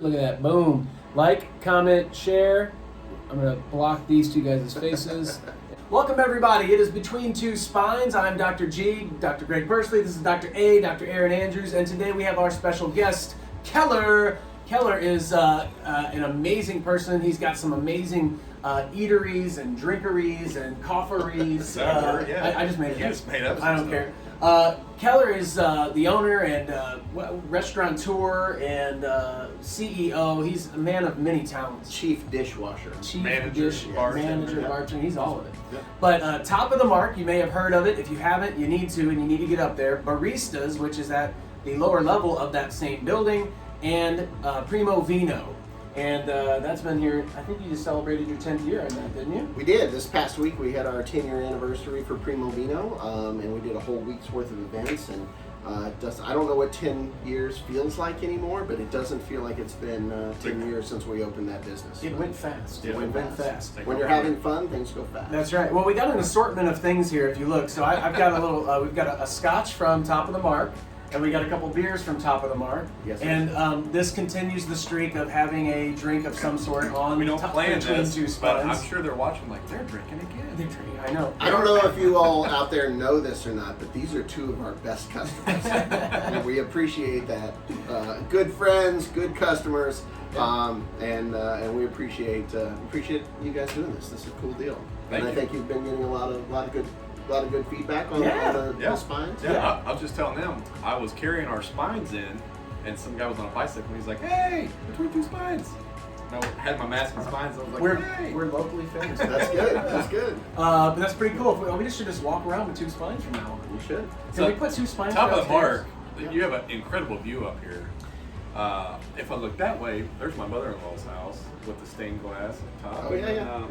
Look at that. Boom. Like, comment, share. I'm going to block these two guys' faces. Welcome, everybody. It is Between Two Spines. I'm Dr. G, Dr. Greg Bursley. This is Dr. A, Dr. Aaron Andrews. And today we have our special guest, Keller. Keller is an amazing person. He's got some amazing eateries and drinkeries and coffeeries. I just made it up. You just made up some I don't stuff. care. Keller is the owner and restaurateur and CEO. He's a man of many talents. Chief dishwasher. Chief Manager, bartender, yeah. bartender. He's all of it. Yeah. But top of the Marq, you may have heard of it. If you haven't, you need to, and you need to get up there. Baristas, which is at the lower level of that same building, and Primo Vino. And that's been here. I think you just celebrated your 10th year on that, didn't you? We did. This past week we had our 10-year anniversary for Primo Vino, and we did a whole week's worth of events. And I don't know what 10 years feels like anymore, but it doesn't feel like it's been 10 years since we opened that business. It went fast. It went fast. Take When you're over. having fun, things go fast. That's right. Well, we got an assortment of things here if you look. So I've got a little, we've got a scotch from Top of the Marq, and we got a couple beers from Top of the Marq. Yes, sir. And this continues the streak of having a drink of some sort on We don't plan Between this, Two but Spines. I'm sure they're watching like, they're drinking again. I know. I don't know if you all out there know this or not, but these are two of our best customers. And we appreciate that. Good friends, good customers, and we appreciate you guys doing this. This is a cool deal. Thank I you. think you've been getting a lot of good feedback on, Yeah. on the spines. Yeah, I was just telling them, I was carrying our spines in, and some guy was on a bicycle, and he's like, hey, Between Two Spines. And I had my mask and spines, I was like, hey. We're locally famous. That's good. That's good. But that's pretty cool. We just should just walk around with two spines from now on. You should. Can we put two spines Top of the downstairs? Marq, you have an incredible view up here. If I look that way, there's my mother-in-law's house with the stained glass at the top. Oh, yeah.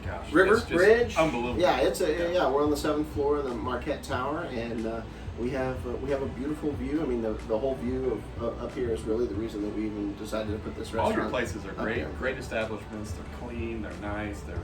Gosh, River it's just Bridge. unbelievable. Yeah, we're on the 7th floor of the Marquette Tower, and we have a beautiful view. I mean, the whole view of up here is really the reason that we even decided to put this All restaurant. your places are up great. there. Great establishments. They're clean. They're nice. They're,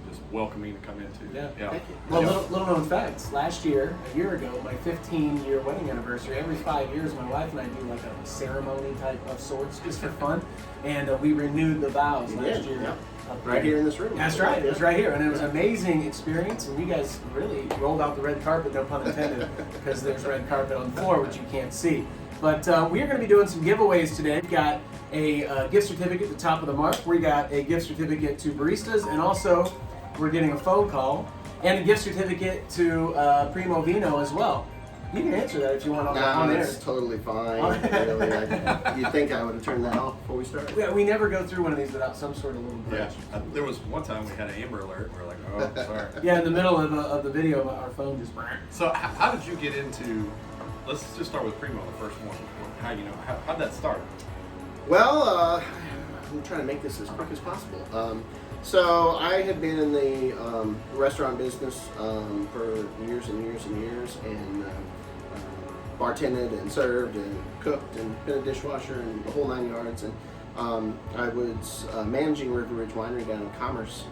just welcoming to come into. Yeah. Thank you. Well, Yeah. little known facts. Last year, a year ago, my 15-year wedding anniversary, every 5 years, my wife and I do like a ceremony type of sorts just for fun. And we renewed the vows You last did, year. yeah. up Right here in this room. That's right. It was right here. And it was an amazing experience. And you guys really rolled out the red carpet, no pun intended, because there's red carpet on the floor, which you can't see. But we are going to be doing some giveaways today. We've got a gift certificate to Top of the Marq. We got a gift certificate to Baristas. And also, we're getting a phone call and a gift certificate to Primo Vino as well. You can answer that if you want on air. It's totally fine. Really, you'd think I would have turned that off before we started. Yeah, we never go through one of these without some sort of little Yeah. glitch. There was one time we had an Amber Alert. We're like, oh, sorry. Yeah, in the middle of the video, our phone just. So how did you get into? Let's just start with Primo, the first one. How'd that start? Well, I'm trying to make this as quick as possible. So I had been in the restaurant business for years and years and years, and bartended and served and cooked and been a dishwasher and the whole 9 yards. And I was managing River Ridge Winery down in Commerce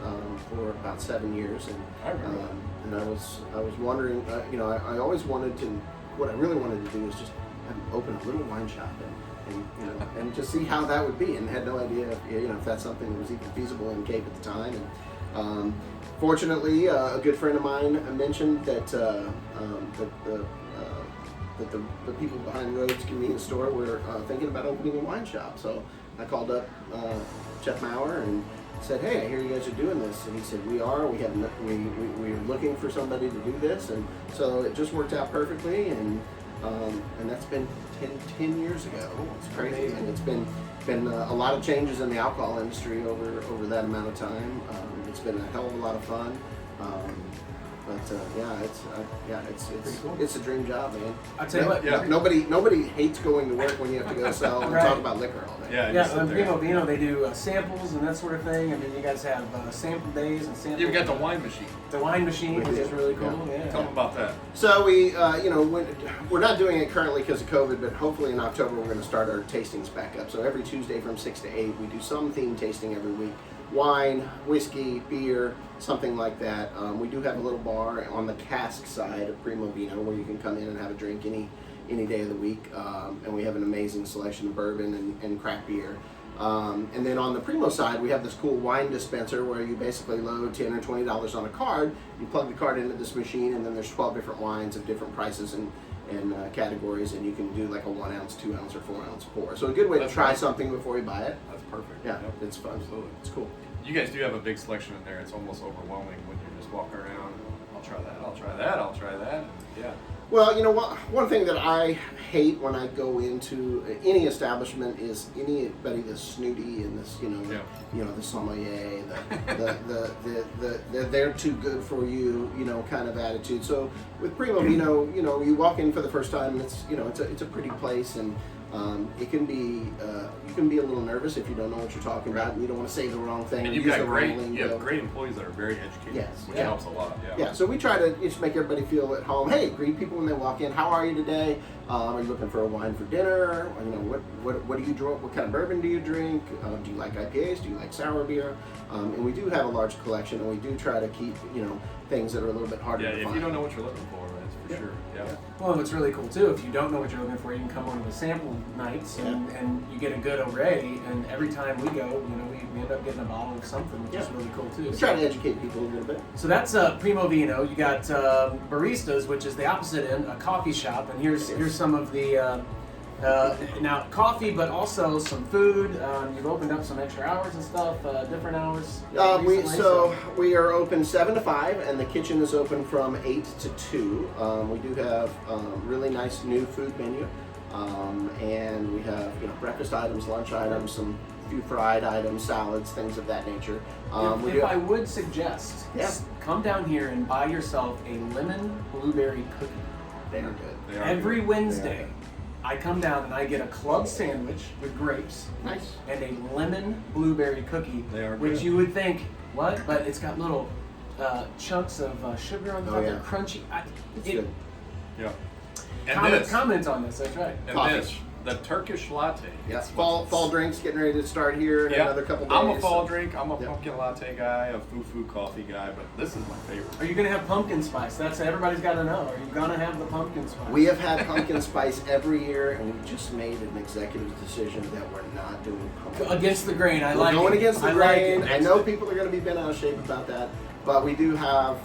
for about 7 years, and I remember and I was wondering, I always wanted to. What I really wanted to do was just open a little wine shop and just see how that would be, and had no idea if that's something that was even feasible in Cape at the time. And fortunately, a good friend of mine mentioned that that the people behind Rhodes Convenience Store were thinking about opening a wine shop. So I called up Jeff Maurer and said, "Hey, I hear you guys are doing this." And he said, "We are. We're looking for somebody to do this." And so it just worked out perfectly. And that's been 10 years ago. It's crazy. Amazing. And it's been a lot of changes in the alcohol industry over that amount of time. It's been a hell of a lot of fun. Pretty cool. It's a dream job, man. I'll tell you what. Yeah. Nobody hates going to work when you have to go sell and Right. talk about liquor all day. Yeah. Yeah, sit on there. Primo Vino they do samples and that sort of thing. I mean, you guys have sample days and sample. You've got the wine machine. the wine machine, We which do. is really cool. Yeah. Tell them about that. So we're not doing it currently because of COVID, but hopefully in October we're going to start our tastings back up. So every Tuesday from 6 to 8, we do some theme tasting every week. Wine, whiskey, beer, something like that. We do have a little bar on the cask side of Primo Vino where you can come in and have a drink any day of the week. And we have an amazing selection of bourbon and craft beer. And then on the Primo side, we have this cool wine dispenser where you basically load $10 or $20 on a card. You plug the card into this machine, and then there's 12 different wines of different prices and categories, and you can do like a 1 ounce, 2 ounce, or 4 ounce pour. So a good way to try something before you buy it. That's perfect. Yeah, Yep. it's fun. Absolutely. It's cool. You guys do have a big selection in there. It's almost overwhelming when you're just walking around. I'll try that. I'll try that. I'll try that. Yeah. Well, you know what? One thing that I hate when I go into any establishment is anybody that's snooty and this, the sommelier, the they're too good for you, kind of attitude. So with Primo Vino, you walk in for the first time, and it's a pretty place, and it can be you can be a little nervous if you don't know what you're talking about, and you don't want to say the wrong thing. And you have great employees that are very educated, Yes. which helps a lot. Yeah, so we try to just make everybody feel at home. Hey, greet people when they walk in. How are you today? Are you looking for a wine for dinner? What do you drink? What kind of bourbon do you drink? Do you like IPAs? Do you like sour beer? And we do have a large collection, and we do try to keep things that are a little bit harder to find. Yeah, if you don't know what you're looking for, that's for sure. Yeah. Well, what's really cool too, if you don't know what you're looking for, you can come on to the sample nights and you get a good array. And every time we go, we end up getting a bottle of something, which is really cool too. We try to educate people a little bit. So that's Primo Vino. You got Baristas, which is the opposite end, a coffee shop, and here's some of the now coffee, but also some food. You've opened up some extra hours and stuff, different hours. We are open 7 to 5, and the kitchen is open from 8 to 2. We do have really nice new food menu, and we have breakfast items, lunch items, some few fried items, salads, things of that nature. If I would suggest, come down here and buy yourself a lemon blueberry cookie. They are good. Every Wednesday, I come down and I get a club sandwich with grapes. Nice. And a lemon blueberry cookie, They are which good. you would think, what? But it's got little chunks of sugar on the top. yeah. They're crunchy. It's good. Yeah. And comment on this, that's right. And Coffee. the Turkish latte. Yeah, fall drinks getting ready to start here in another couple days. I'm a fall drink. I'm a pumpkin latte guy, a foo coffee guy, but this is my favorite. Are you going to have pumpkin spice? That's everybody's got to know. Are you going to have the pumpkin spice? We have had pumpkin spice every year, and we just made an executive decision that we're not doing pumpkin. Against the grain, I We're like it. going against the like grain. it. I know people are going to be bent out of shape about that, but we do have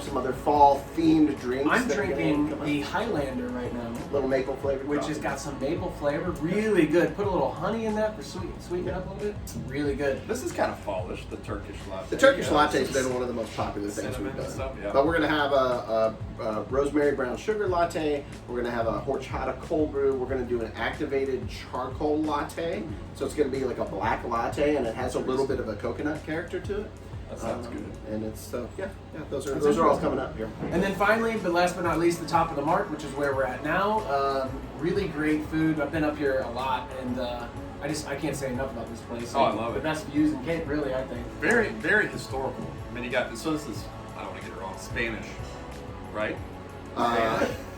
some other fall themed drinks. I'm that are gonna drinking come up. the Highlander right now, Little maple flavored, which coffee. has got some maple flavor. Really good. Put a little honey in that for sweeten it up a little bit. Really good. This is kind of fallish, the Turkish latte. The Turkish latte has this been is one of the most popular things cinnamon we've done. and stuff, yeah. But we're going to have a rosemary brown sugar latte. We're going to have a horchata cold brew. We're going to do an activated charcoal latte. So it's going to be like a black latte, and it has a little bit of a coconut character to it. That sounds good. And it's those That's are all interesting. coming up here. And then finally, but last but not least, the top of the Marq, which is where we're at now. Really great food. I've been up here a lot, and I can't say enough about this place. Oh, I love the it. best views in Cape, really, I think. Very, very historical. I mean, this is, I don't want to get it wrong, Spanish, right?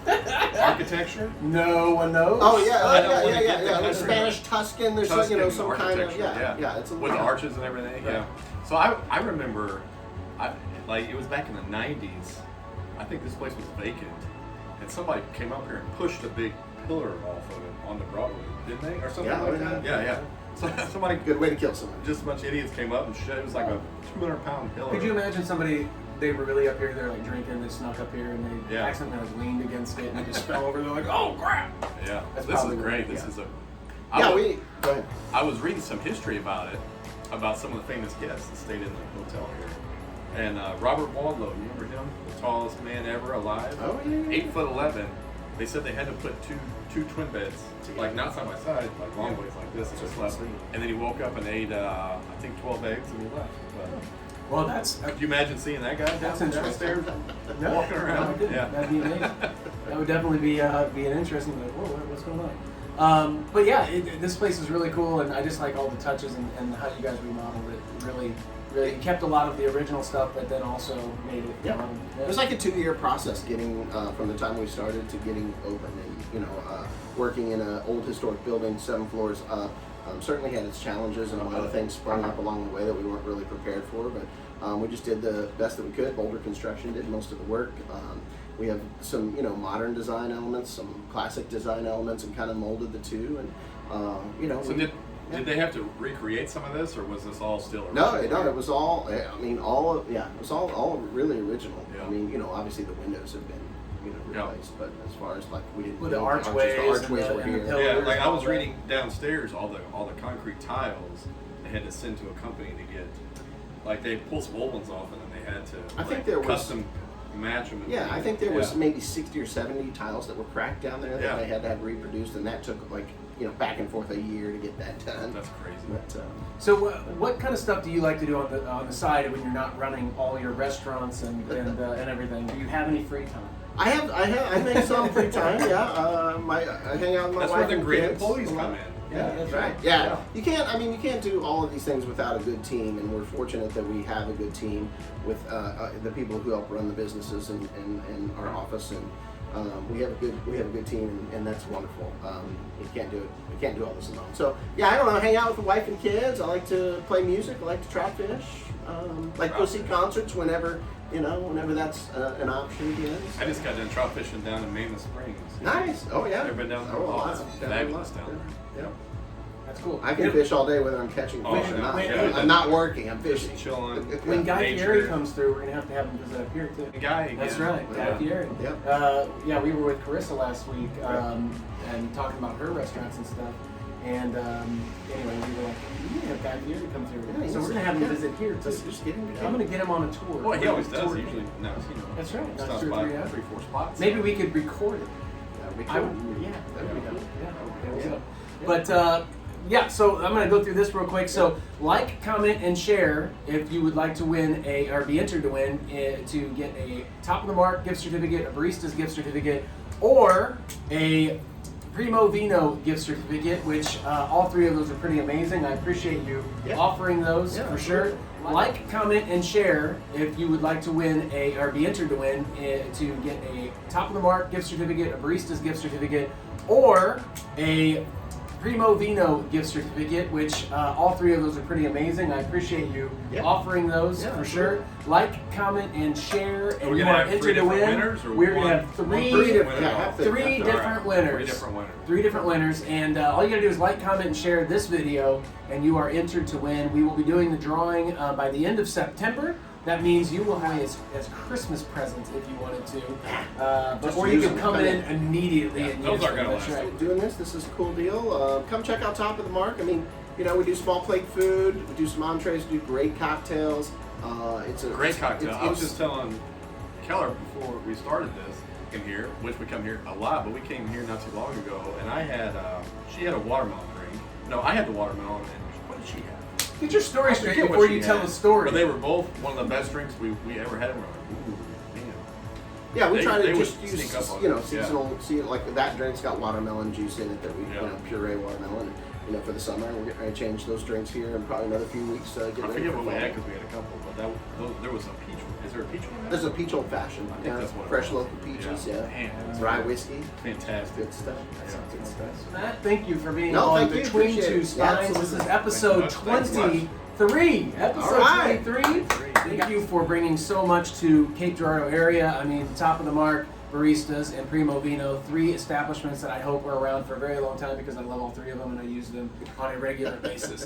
Architecture? No one knows. Oh yeah, I don't wanna get the yeah. Like country. Spanish Tuscan. There's Tuscan some kind of architecture, yeah. It's a with the arches and everything. Right. Yeah. So I remember, it was back in the '90s. I think this place was vacant, and somebody came up here and pushed a big pillar off of it on the Broadway, didn't they, or something Yeah, like yeah. that? Yeah. So somebody, Good way to kill someone. just a bunch of idiots came up and shit. It was like a 200-pound pillar. Could you imagine somebody? They were really up here. They're like drinking. They snuck up here and they Yeah. accidentally like leaned against it and they just fell over. They're like, "Oh crap!" Yeah. That's This is probably great. what- This yeah. is a. Go ahead. I was reading some history about it, about some of the famous guests that stayed in the hotel here. And Robert Wadlow, you remember him? The tallest man ever alive. Oh, yeah. 8'11". They said they had to put two twin beds, like not side by side, like long ways like this, and just left. And then he woke up and ate, I think 12 eggs, and he left. But, Well, that's could you imagine seeing that guy That's downstairs no, walking around? no, Yeah. that'd be amazing. That would definitely be an interesting. Like, whoa, what's going on? But yeah, this place is really cool, and I just like all the touches and how you guys remodeled it. Really, you kept a lot of the original stuff, but then also made it. Yeah. It was like a 2-year process getting from the time we started to getting open, and working in an old historic building, 7 floors up. Certainly had its challenges, and a lot of things sprung up along the way that we weren't really prepared for, but we just did the best that we could. Boulder Construction did most of the work, we have some modern design elements, some classic design elements, and kind of molded the two. And So did they have to recreate some of this, or was this all still No, original? it was all. I mean, it was all really original. Yeah. I mean, obviously the windows have been replaced, but as far as like we didn't. With the build archways were and the here. pillars. Yeah, like I was all that. reading downstairs all the concrete tiles they had to send to a company to get, like they pulled some old ones off and then they had to I think there was- custom match them. Yeah, I think there was maybe 60 or 70 tiles that were cracked down there that Yeah. they had to have reproduced, and that took like back and forth a year to get that done. That's crazy. But, So what kind of stuff do you like to do on the side when you're not running all your restaurants and everything? Do you have any free time? I make some free time. Yeah, I hang out with my That's wife where the and great kids employees a lot. come in. Yeah, that's right. Yeah. You can't do all of these things without a good team, and we're fortunate that we have a good team with the people who help run the businesses and our office, and we have a good team, and that's wonderful. You can't do it. We can't do all this alone. So yeah, I don't know. Hang out with the wife and kids. I like to play music. I like to trout fish. Like go see concerts whenever that's an option again. I just got done trout fishing down in Mammoth Springs. Nice. Oh yeah. Ever been down there? Oh, Oh, it's fabulous down there. Yeah. That's cool. I can fish all day whether I'm catching Oh, fish or yeah. not. Yeah. I'm not working. I'm Just fishing. chilling. When Guy Nature. Fieri comes through, we're gonna have him visit up here too. Guy again. That's right, Guy Yeah. Fieri. Yep. Yeah, we were with Carissa last week and talking about her restaurants and stuff. And anyway, we were like, we can have Guy Fieri come through. Yeah, So we're gonna have him yeah. visit here too. Just get him. I'm gonna get him on a tour. Well, he We're always gonna does. tour Usually, him. no, That's right. That's stops 2 or by 3 hours. 3-4 spots. Maybe we could record it. That'd be I cool. would, yeah, That'd be cool. Yeah, there we Yeah. go. But yeah, so I'm gonna go through this real quick. So like, comment, and share if you would like to win or be entered to win to get a Top of the Marq gift certificate, a Baristas gift certificate, or a Primo Vino gift certificate, which all 3 of those are pretty amazing. I appreciate you offering those for sure. Like, comment, and share if you would like to win or be entered to win to get a Top of the Marq gift certificate, a Baristas gift certificate, or a Primo Vino gift certificate, which all 3 of those are pretty amazing. I appreciate you offering those for sure. Like, comment, and share, and We're you gonna are have entered 3 to different win. winners, or We're gonna one- have one 3 person different- winning yeah, all? have to- Three All right. different winners. 3 different winners. 3 different winners, and all you gotta do is like, comment, and share this video, and you are entered to win. We will be doing the drawing by the end of September. That means you will have as Christmas presents if you wanted to, Just or you use could them, come come in in. immediately Yeah, and those use aren't them. gonna That's last. right. Doing this is a cool deal. Come check out Top of the Marq. I mean, we do small plate food. We do some entrees. We do great cocktails. It's a Great cocktail. I was it's- just telling Keller before we started this in here, which we come here a lot, but we came here not too long ago, and I had she had a watermelon drink. No, I had the watermelon, and what did she have? Get your story I straight forget what before she you tell had, the story. But they were both one of the best drinks we ever had. And we're like, ooh, man. Yeah, we try They to would just use sneak up on us, yeah. seasonal. See, like that drink's got watermelon juice in it that we Yeah. puree watermelon. For the summer, we're going to change those drinks here in probably another few weeks. Get I ready forget for what we fall. had because we had a couple, but there was a peach one. Is there a peach one? There's a peach old fashioned. I think that's what it fresh was. local peaches. Yeah. Man, Dry whiskey. fantastic. Good stuff. Yeah. Good stuff. Matt, thank you for being No, on thank you. Between Appreciate Two it. Spines. This is Absolutely. episode Thanks much. 23. Episode All right. 23. Thank you for bringing so much to Cape Girardeau area. I mean, Top of the Marq, Baristas, and Primo Vino, 3 establishments that I hope are around for a very long time because I love all 3 of them and I use them on a regular basis.